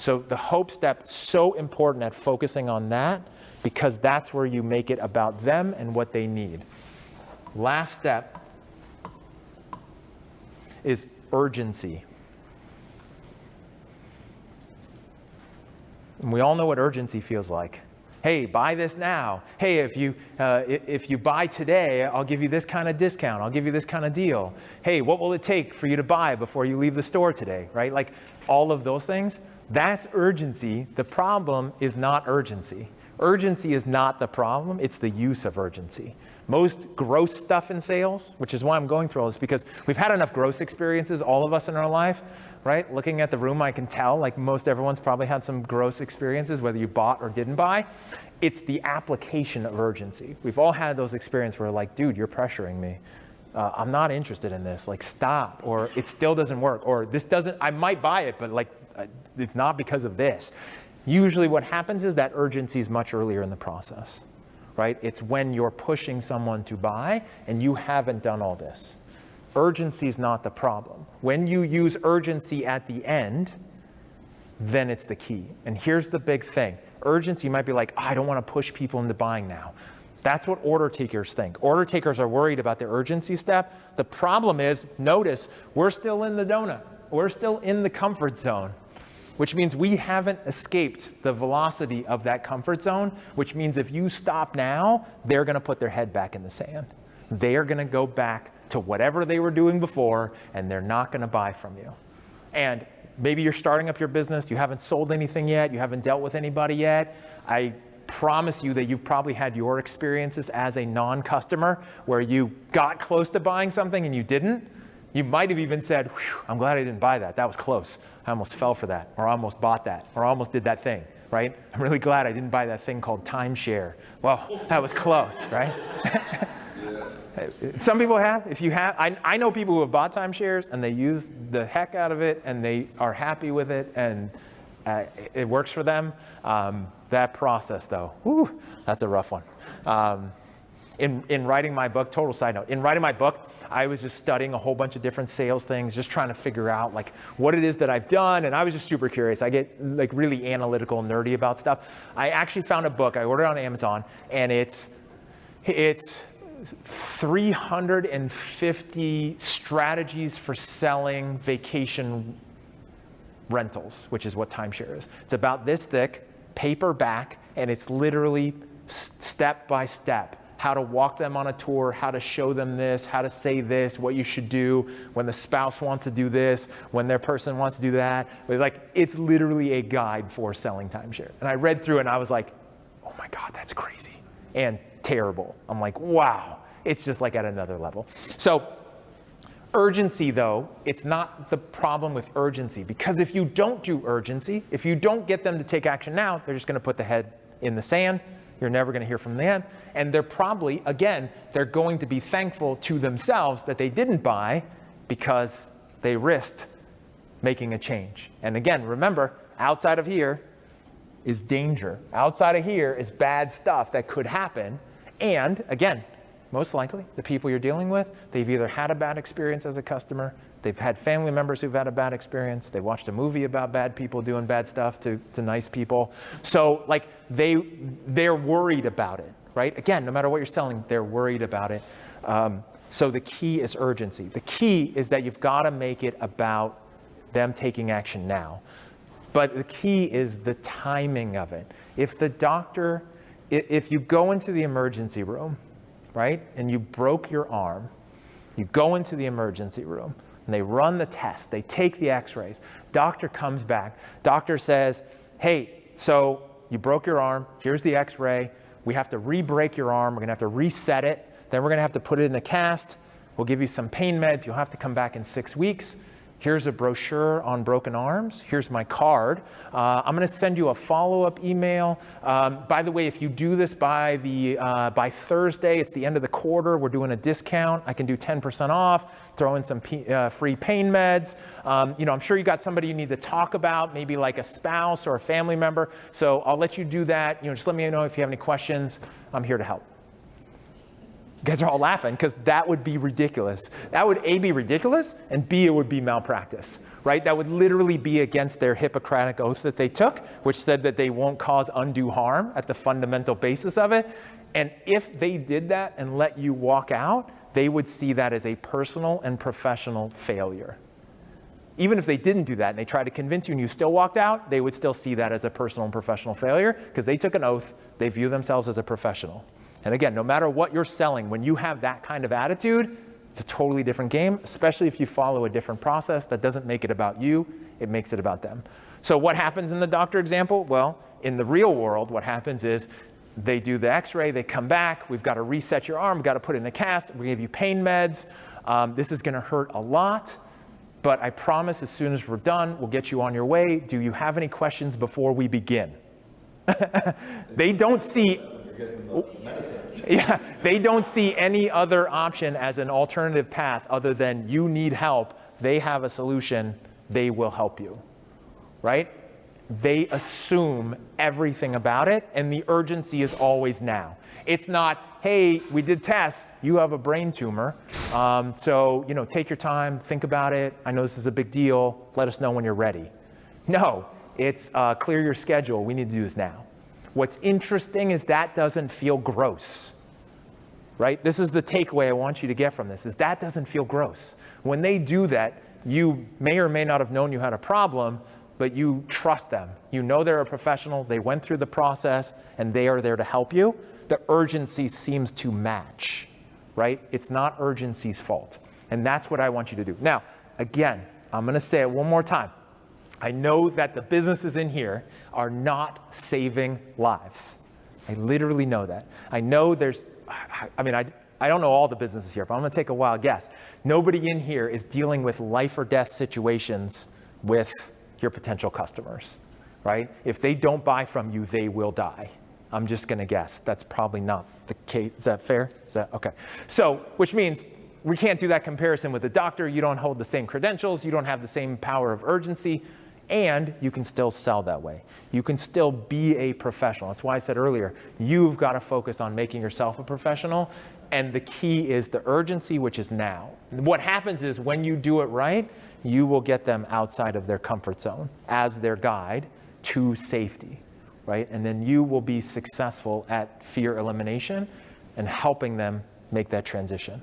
So the hope step is so important at focusing on that, because that's where you make it about them and what they need. Last step is urgency. And we all know what urgency feels like. Hey, buy this now. Hey, if you buy today, I'll give you this kind of discount. I'll give you this kind of deal. Hey, what will it take for you to buy before you leave the store today, right? Like all of those things, that's urgency. The problem is not urgency. Urgency is not the problem, it's the use of urgency. Most gross stuff in sales, which is why I'm going through all this, because we've had enough gross experiences, all of us in our life, right? Looking at the room, I can tell, like most everyone's probably had some gross experiences, whether you bought or didn't buy. It's the application of urgency. We've all had those experiences where like, dude, you're pressuring me. I'm not interested in this, like stop, or it still doesn't work, or this doesn't, I might buy it, but like, it's not because of this. Usually what happens is that urgency is much earlier in the process, right? It's when you're pushing someone to buy and you haven't done all this. Urgency is not the problem. When you use urgency at the end, then it's the key. And here's the big thing. Urgency might be like, I don't want to push people into buying now. That's what order takers think. Order takers are worried about the urgency step. The problem is, notice, we're still in the donut. We're still in the comfort zone, which means we haven't escaped the velocity of that comfort zone, which means if you stop now, they're going to put their head back in the sand. They are going to go back to whatever they were doing before, and they're not going to buy from you. And maybe you're starting up your business, you haven't sold anything yet, you haven't dealt with anybody yet. I promise you that you've probably had your experiences as a non-customer where you got close to buying something and you didn't. You might have even said, I'm glad I didn't buy that. That was close. I almost fell for that, or I almost bought that, or I almost did that thing, right? I'm really glad I didn't buy that thing called timeshare. Well, that was close, right? Some people have. If you have, I know people who have bought timeshares and they use the heck out of it and they are happy with it and it works for them. That process though, whew, that's a rough one. In writing my book, total side note, in writing my book, I was just studying a whole bunch of different sales things, just trying to figure out like what it is that I've done. And I was just super curious. I get like really analytical and nerdy about stuff. I actually found a book I ordered on Amazon, and it's 350 strategies for selling vacation rentals, which is what timeshare is. It's about this thick, paperback, and it's literally step by step. How to walk them on a tour, how to show them this, how to say this, what you should do when the spouse wants to do this, when their person wants to do that. Like, it's literally a guide for selling timeshare. And I read through it and I was like, oh my God, that's crazy and terrible. I'm like, wow, it's just like at another level. So urgency though, it's not the problem with urgency, because if you don't do urgency, if you don't get them to take action now, they're just gonna put the head in the sand. You're never going to hear from them. And they're probably, again, they're going to be thankful to themselves that they didn't buy because they risked making a change. And again, remember, outside of here is danger. Outside of here is bad stuff that could happen. And again, most likely the people you're dealing with, they've either had a bad experience as a customer, they've had family members who've had a bad experience, they watched a movie about bad people doing bad stuff to nice people. So like they're worried about it, right? Again, no matter what you're selling, they're worried about it. So the key is urgency. The key is that you've got to make it about them taking action now. But the key is the timing of it. If the doctor, if you go into the emergency room, right, and you broke your arm, you go into the emergency room, and they run the test, they take the x-rays, doctor comes back, doctor says, hey, so you broke your arm, here's the x-ray, we have to re-break your arm, we're gonna have to reset it, then we're gonna have to put it in a cast, we'll give you some pain meds, you'll have to come back in 6 weeks. Here's a brochure on broken arms. Here's my card. I'm going to send you a follow-up email. By the way, if you do this by Thursday, it's the end of the quarter, we're doing a discount. I can do 10% off, throw in some free pain meds. I'm sure you got somebody you need to talk about, maybe like a spouse or a family member. So I'll let you do that. Just let me know if you have any questions. I'm here to help. You guys are all laughing because that would be ridiculous. That would A, be ridiculous, and B, it would be malpractice, right? That would literally be against their Hippocratic oath that they took, which said that they won't cause undue harm at the fundamental basis of it. And if they did that and let you walk out, they would see that as a personal and professional failure. Even if they didn't do that and they tried to convince you and you still walked out, they would still see that as a personal and professional failure because they took an oath, they view themselves as a professional. And again, no matter what you're selling, when you have that kind of attitude, it's a totally different game, especially if you follow a different process that doesn't make it about you, it makes it about them. So what happens in the doctor example? Well, in the real world, what happens is they do the x-ray, they come back, we've got to reset your arm, we've got to put it in a cast, we give you pain meds. This is going to hurt a lot, but I promise as soon as we're done, we'll get you on your way. Do you have any questions before we begin? They don't see... Yeah, they don't see any other option as an alternative path other than you need help. They have a solution. They will help you, right? They assume everything about it, and the urgency is always now. It's not, hey, we did tests. You have a brain tumor. So, take your time, think about it. I know this is a big deal. Let us know when you're ready. No, it's clear your schedule. We need to do this now. What's interesting is that doesn't feel gross, right? This is the takeaway I want you to get from this, is that doesn't feel gross. When they do that, you may or may not have known you had a problem, but you trust them. You know they're a professional, they went through the process, and they are there to help you. The urgency seems to match, right? It's not urgency's fault. And that's what I want you to do. Now, again, I'm gonna say it one more time. I know that the businesses in here are not saving lives. I literally know that. I know I don't know all the businesses here, but I'm gonna take a wild guess. Nobody in here is dealing with life or death situations with your potential customers, right? If they don't buy from you, they will die. I'm just gonna guess. That's probably not the case. Is that fair? Is that okay? So, which means we can't do that comparison with a doctor. You don't hold the same credentials. You don't have the same power of urgency. And you can still sell that way. You can still be a professional. That's why I said earlier, you've got to focus on making yourself a professional. And the key is the urgency, which is now. What happens is when you do it right, you will get them outside of their comfort zone as their guide to safety, right? And then you will be successful at fear elimination and helping them make that transition.